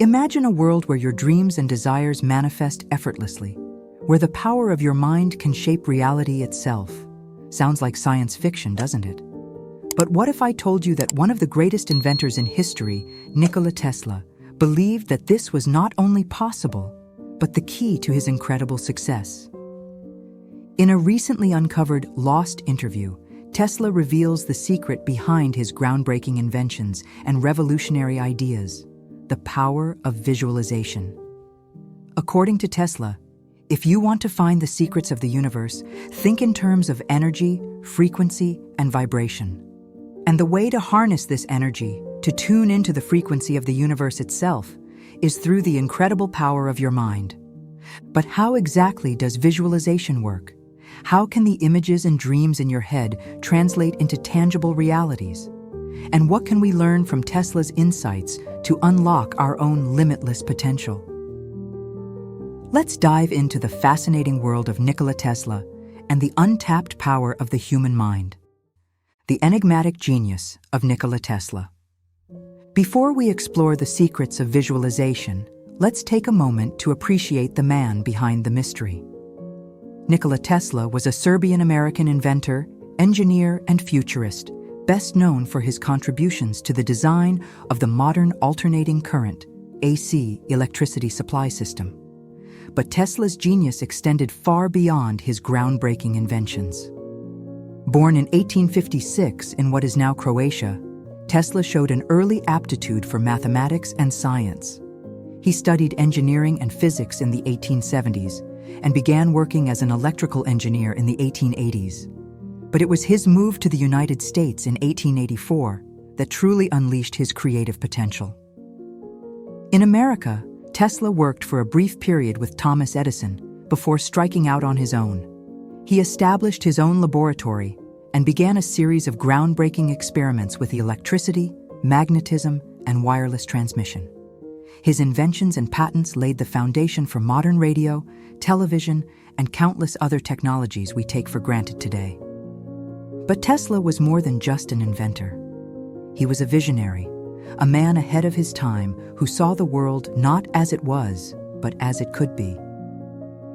Imagine a world where your dreams and desires manifest effortlessly, where the power of your mind can shape reality itself. Sounds like science fiction, doesn't it? But what if I told you that one of the greatest inventors in history, Nikola Tesla, believed that this was not only possible, but the key to his incredible success? In a recently uncovered Lost interview, Tesla reveals the secret behind his groundbreaking inventions and revolutionary ideas: the power of visualization. According to Tesla, if you want to find the secrets of the universe, think in terms of energy, frequency, and vibration. And the way to harness this energy, to tune into the frequency of the universe itself, is through the incredible power of your mind. But how exactly does visualization work? How can the images and dreams in your head translate into tangible realities? And what can we learn from Tesla's insights to unlock our own limitless potential? Let's dive into the fascinating world of Nikola Tesla and the untapped power of the human mind. The enigmatic genius of Nikola Tesla. Before we explore the secrets of visualization, let's take a moment to appreciate the man behind the mystery. Nikola Tesla was a Serbian-American inventor, engineer, and futurist, best known for his contributions to the design of the modern alternating current (AC) electricity supply system. But Tesla's genius extended far beyond his groundbreaking inventions. Born in 1856 in what is now Croatia, Tesla showed an early aptitude for mathematics and science. He studied engineering and physics in the 1870s and began working as an electrical engineer in the 1880s. But it was his move to the United States in 1884 that truly unleashed his creative potential. In America, Tesla worked for a brief period with Thomas Edison before striking out on his own. He established his own laboratory and began a series of groundbreaking experiments with electricity, magnetism, and wireless transmission. His inventions and patents laid the foundation for modern radio, television, and countless other technologies we take for granted today. But Tesla was more than just an inventor. He was a visionary, a man ahead of his time who saw the world not as it was, but as it could be.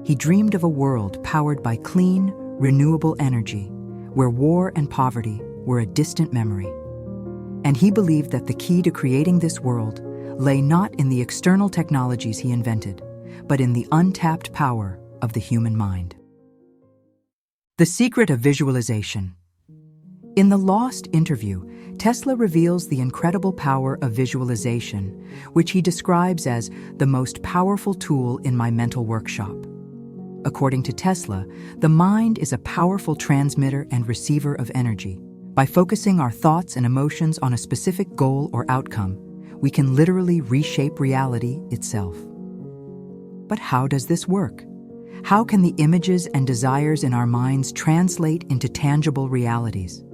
He dreamed of a world powered by clean, renewable energy, where war and poverty were a distant memory. And he believed that the key to creating this world lay not in the external technologies he invented, but in the untapped power of the human mind. The secret of visualization. In the Lost interview, Tesla reveals the incredible power of visualization, which he describes as the most powerful tool in my mental workshop. According to Tesla, the mind is a powerful transmitter and receiver of energy. By focusing our thoughts and emotions on a specific goal or outcome, we can literally reshape reality itself. But how does this work? How can the images and desires in our minds translate into tangible realities?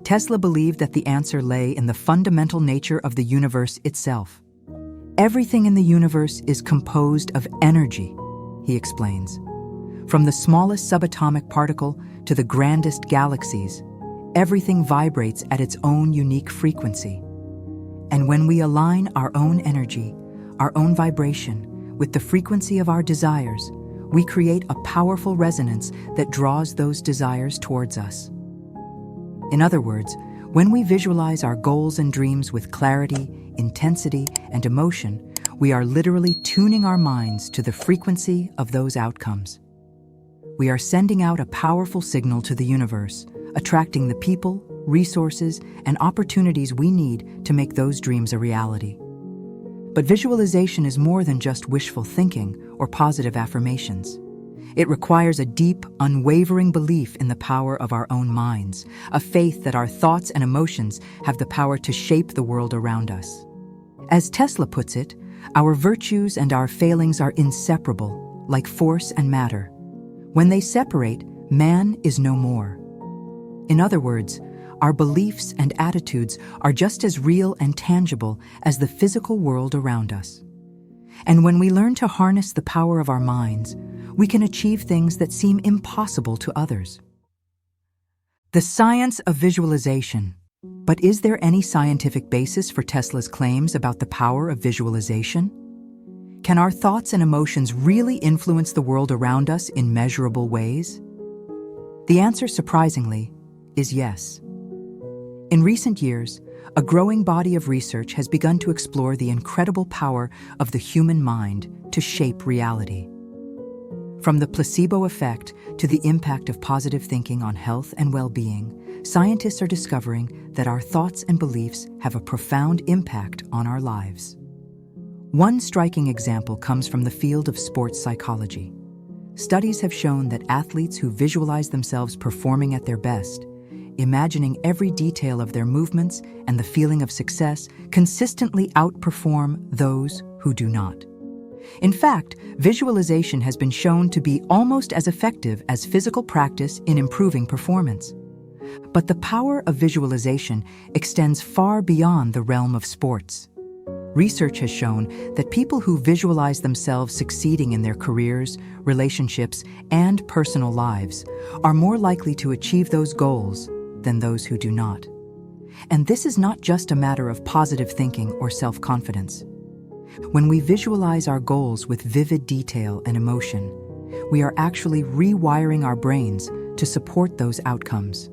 Tesla believed that the answer lay in the fundamental nature of the universe itself. Everything in the universe is composed of energy, he explains. From the smallest subatomic particle to the grandest galaxies, everything vibrates at its own unique frequency. And when we align our own energy, our own vibration, with the frequency of our desires, we create a powerful resonance that draws those desires towards us. In other words, when we visualize our goals and dreams with clarity, intensity, and emotion, we are literally tuning our minds to the frequency of those outcomes. We are sending out a powerful signal to the universe, attracting the people, resources, and opportunities we need to make those dreams a reality. But visualization is more than just wishful thinking or positive affirmations. It requires a deep, unwavering belief in the power of our own minds, a faith that our thoughts and emotions have the power to shape the world around us. As Tesla puts it, our virtues and our failings are inseparable, like force and matter. When they separate, man is no more. In other words, our beliefs and attitudes are just as real and tangible as the physical world around us. And when we learn to harness the power of our minds, we can achieve things that seem impossible to others. The science of visualization. But is there any scientific basis for Tesla's claims about the power of visualization? Can our thoughts and emotions really influence the world around us in measurable ways? The answer, surprisingly, is yes. In recent years, a growing body of research has begun to explore the incredible power of the human mind to shape reality. From the placebo effect to the impact of positive thinking on health and well-being, scientists are discovering that our thoughts and beliefs have a profound impact on our lives. One striking example comes from the field of sports psychology. Studies have shown that athletes who visualize themselves performing at their best, imagining every detail of their movements and the feeling of success, consistently outperform those who do not. In fact, visualization has been shown to be almost as effective as physical practice in improving performance. But the power of visualization extends far beyond the realm of sports. Research has shown that people who visualize themselves succeeding in their careers, relationships, and personal lives are more likely to achieve those goals than those who do not. And this is not just a matter of positive thinking or self-confidence. When we visualize our goals with vivid detail and emotion, we are actually rewiring our brains to support those outcomes.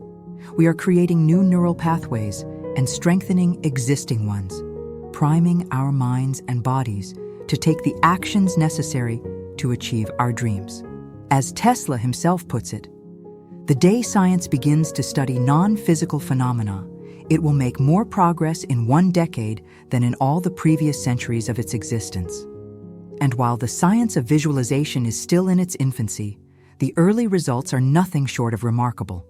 We are creating new neural pathways and strengthening existing ones, priming our minds and bodies to take the actions necessary to achieve our dreams. As Tesla himself puts it, the day science begins to study non-physical phenomena, it will make more progress in one decade than in all the previous centuries of its existence. And while the science of visualization is still in its infancy, the early results are nothing short of remarkable.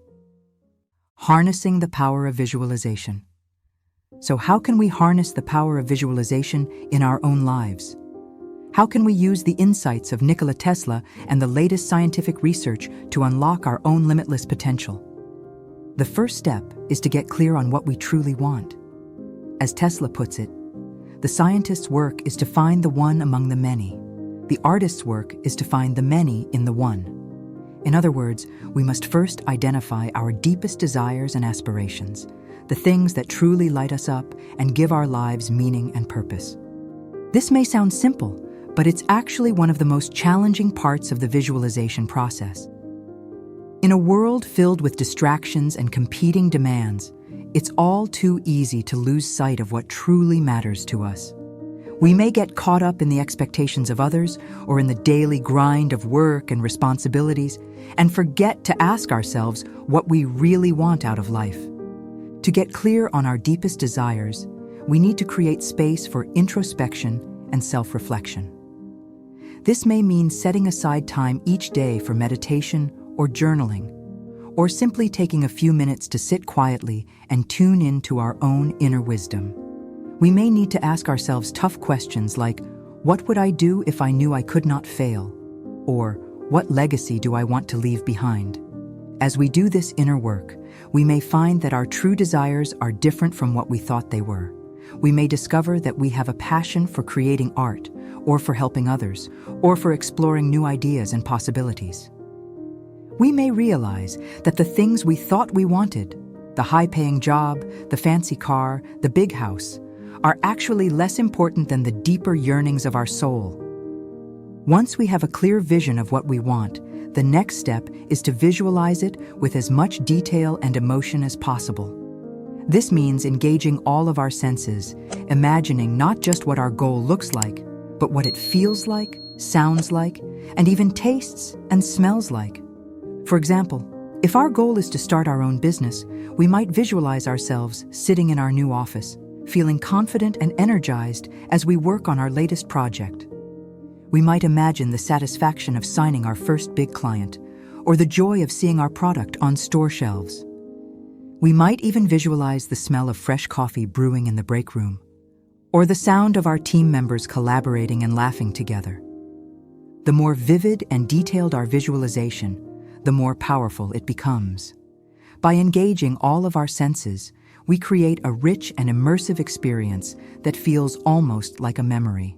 Harnessing the power of visualization. So how can we harness the power of visualization in our own lives? How can we use the insights of Nikola Tesla and the latest scientific research to unlock our own limitless potential? The first step is to get clear on what we truly want. As Tesla puts it, the scientist's work is to find the one among the many. The artist's work is to find the many in the one. In other words, we must first identify our deepest desires and aspirations, the things that truly light us up and give our lives meaning and purpose. This may sound simple, but it's actually one of the most challenging parts of the visualization process. In a world filled with distractions and competing demands, it's all too easy to lose sight of what truly matters to us. We may get caught up in the expectations of others or in the daily grind of work and responsibilities and forget to ask ourselves what we really want out of life. To get clear on our deepest desires, we need to create space for introspection and self-reflection. This may mean setting aside time each day for meditation or journaling, or simply taking a few minutes to sit quietly and tune in to our own inner wisdom. We may need to ask ourselves tough questions like, what would I do if I knew I could not fail? Or, what legacy do I want to leave behind? As we do this inner work, we may find that our true desires are different from what we thought they were. We may discover that we have a passion for creating art, or for helping others, or for exploring new ideas and possibilities. We may realize that the things we thought we wanted, the high-paying job, the fancy car, the big house, are actually less important than the deeper yearnings of our soul. Once we have a clear vision of what we want, the next step is to visualize it with as much detail and emotion as possible. This means engaging all of our senses, imagining not just what our goal looks like, but what it feels like, sounds like, and even tastes and smells like. For example, if our goal is to start our own business, we might visualize ourselves sitting in our new office, feeling confident and energized as we work on our latest project. We might imagine the satisfaction of signing our first big client, or the joy of seeing our product on store shelves. We might even visualize the smell of fresh coffee brewing in the break room, or the sound of our team members collaborating and laughing together. The more vivid and detailed our visualization, the more powerful it becomes. By engaging all of our senses, we create a rich and immersive experience that feels almost like a memory.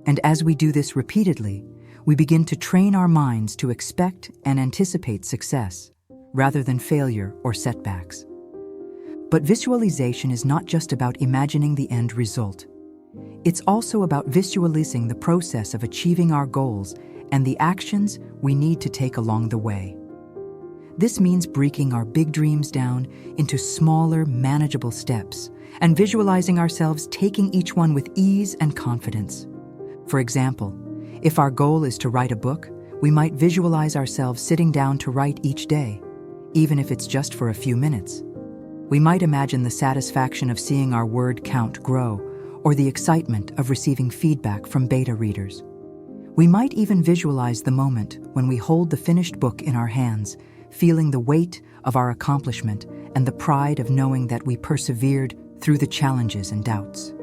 And as we do this repeatedly, we begin to train our minds to expect and anticipate success, rather than failure or setbacks. But visualization is not just about imagining the end result. It's also about visualizing the process of achieving our goals and the actions we need to take along the way. This means breaking our big dreams down into smaller, manageable steps and visualizing ourselves taking each one with ease and confidence. For example, if our goal is to write a book, we might visualize ourselves sitting down to write each day, even if it's just for a few minutes. We might imagine the satisfaction of seeing our word count grow, or the excitement of receiving feedback from beta readers. We might even visualize the moment when we hold the finished book in our hands, feeling the weight of our accomplishment and the pride of knowing that we persevered through the challenges and doubts.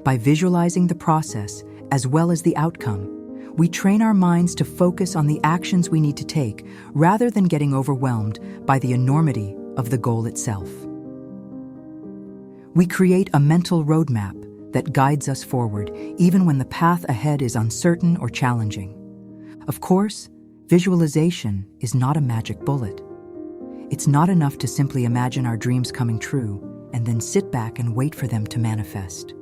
By visualizing the process as well as the outcome, we train our minds to focus on the actions we need to take rather than getting overwhelmed by the enormity of the goal itself. We create a mental roadmap that guides us forward even when the path ahead is uncertain or challenging. Of course, visualization is not a magic bullet. It's not enough to simply imagine our dreams coming true and then sit back and wait for them to manifest.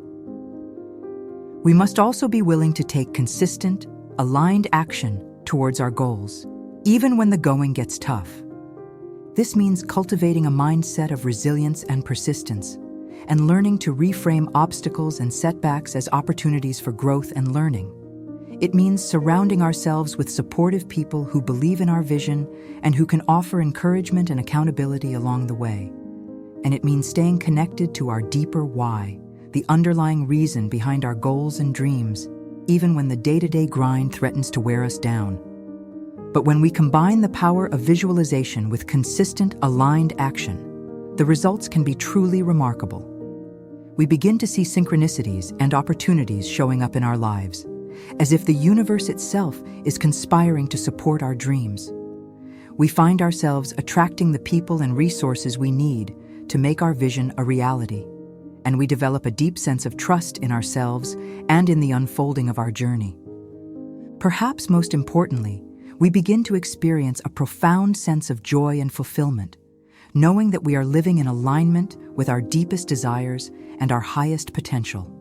We must also be willing to take consistent, aligned action towards our goals, even when the going gets tough. This means cultivating a mindset of resilience and persistence, and learning to reframe obstacles and setbacks as opportunities for growth and learning. It means surrounding ourselves with supportive people who believe in our vision and who can offer encouragement and accountability along the way. And it means staying connected to our deeper why, the underlying reason behind our goals and dreams, even when the day-to-day grind threatens to wear us down. But when we combine the power of visualization with consistent, aligned action, the results can be truly remarkable. We begin to see synchronicities and opportunities showing up in our lives, as if the universe itself is conspiring to support our dreams. We find ourselves attracting the people and resources we need to make our vision a reality, and we develop a deep sense of trust in ourselves and in the unfolding of our journey. Perhaps most importantly, we begin to experience a profound sense of joy and fulfillment, knowing that we are living in alignment with our deepest desires and our highest potential.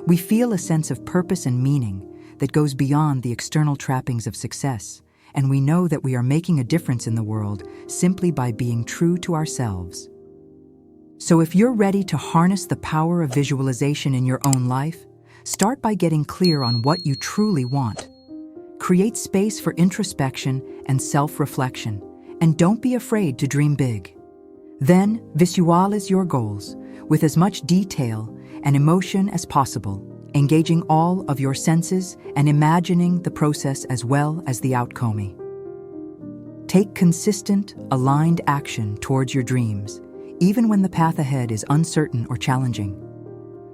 We feel a sense of purpose and meaning that goes beyond the external trappings of success, and we know that we are making a difference in the world simply by being true to ourselves. So if you're ready to harness the power of visualization in your own life, start by getting clear on what you truly want. Create space for introspection and self-reflection, and don't be afraid to dream big. Then visualize your goals with as much detail and emotion as possible, engaging all of your senses and imagining the process as well as the outcome. Take consistent, aligned action towards your dreams, even when the path ahead is uncertain or challenging.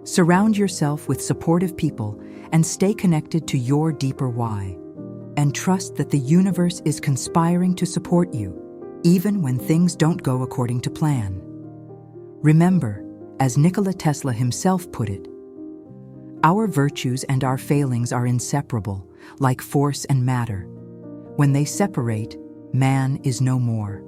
Surround yourself with supportive people and stay connected to your deeper why. And trust that the universe is conspiring to support you, even when things don't go according to plan. Remember, as Nikola Tesla himself put it, our virtues and our failings are inseparable, like force and matter. When they separate, man is no more.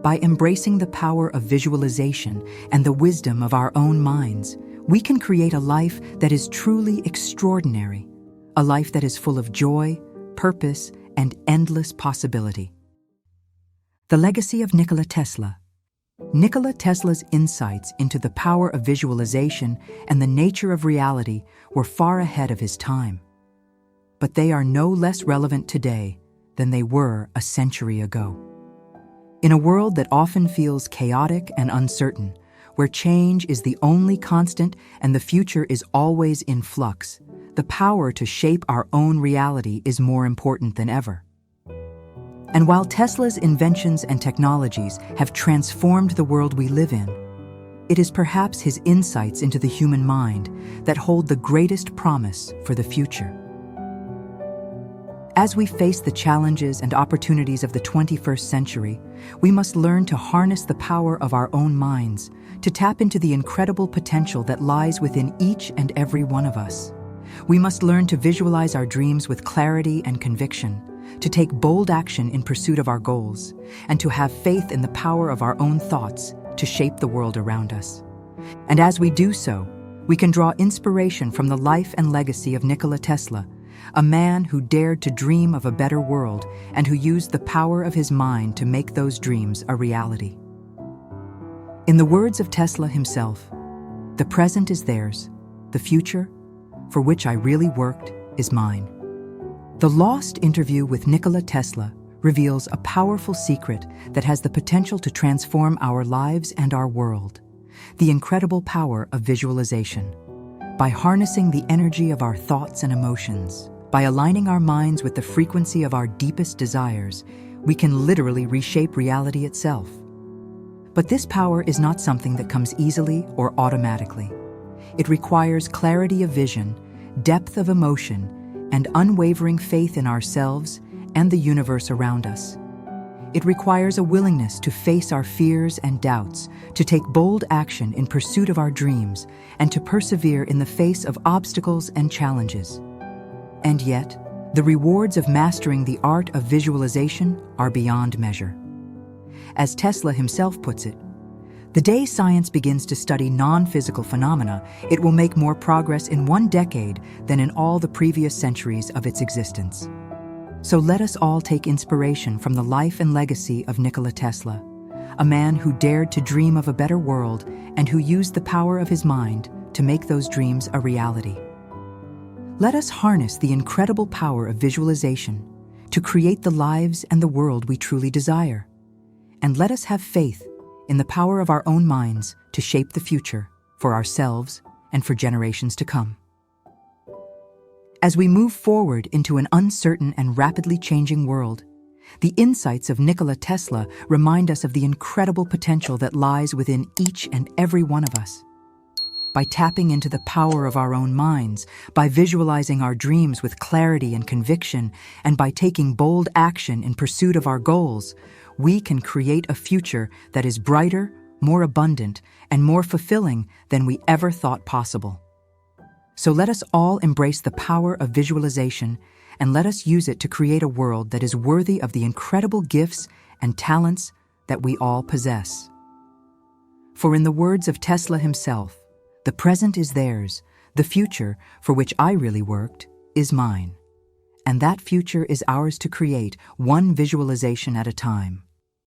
By embracing the power of visualization and the wisdom of our own minds, we can create a life that is truly extraordinary, a life that is full of joy, purpose, and endless possibility. The legacy of Nikola Tesla. Nikola Tesla's insights into the power of visualization and the nature of reality were far ahead of his time. But they are no less relevant today than they were a century ago. In a world that often feels chaotic and uncertain, where change is the only constant and the future is always in flux, the power to shape our own reality is more important than ever. And while Tesla's inventions and technologies have transformed the world we live in, it is perhaps his insights into the human mind that hold the greatest promise for the future. As we face the challenges and opportunities of the 21st century, we must learn to harness the power of our own minds, to tap into the incredible potential that lies within each and every one of us. We must learn to visualize our dreams with clarity and conviction, to take bold action in pursuit of our goals, and to have faith in the power of our own thoughts, to shape the world around us. And as we do so, we can draw inspiration from the life and legacy of Nikola Tesla, a man who dared to dream of a better world and who used the power of his mind to make those dreams a reality. In the words of Tesla himself, "The present is theirs, the future, for which I really worked, is mine." The lost interview with Nikola Tesla reveals a powerful secret that has the potential to transform our lives and our world: the incredible power of visualization. By harnessing the energy of our thoughts and emotions, by aligning our minds with the frequency of our deepest desires, we can literally reshape reality itself. But this power is not something that comes easily or automatically. It requires clarity of vision, depth of emotion, and unwavering faith in ourselves and the universe around us. It requires a willingness to face our fears and doubts, to take bold action in pursuit of our dreams, and to persevere in the face of obstacles and challenges. And yet, the rewards of mastering the art of visualization are beyond measure. As Tesla himself puts it, "The day science begins to study non-physical phenomena, it will make more progress in 1 decade than in all the previous centuries of its existence." So let us all take inspiration from the life and legacy of Nikola Tesla, a man who dared to dream of a better world and who used the power of his mind to make those dreams a reality. Let us harness the incredible power of visualization to create the lives and the world we truly desire. And let us have faith in the power of our own minds to shape the future for ourselves and for generations to come. As we move forward into an uncertain and rapidly changing world, the insights of Nikola Tesla remind us of the incredible potential that lies within each and every one of us. By tapping into the power of our own minds, by visualizing our dreams with clarity and conviction, and by taking bold action in pursuit of our goals, we can create a future that is brighter, more abundant, and more fulfilling than we ever thought possible. So let us all embrace the power of visualization, and let us use it to create a world that is worthy of the incredible gifts and talents that we all possess. For in the words of Tesla himself, "The present is theirs, the future, for which I really worked, is mine." And that future is ours to create, one visualization at a time.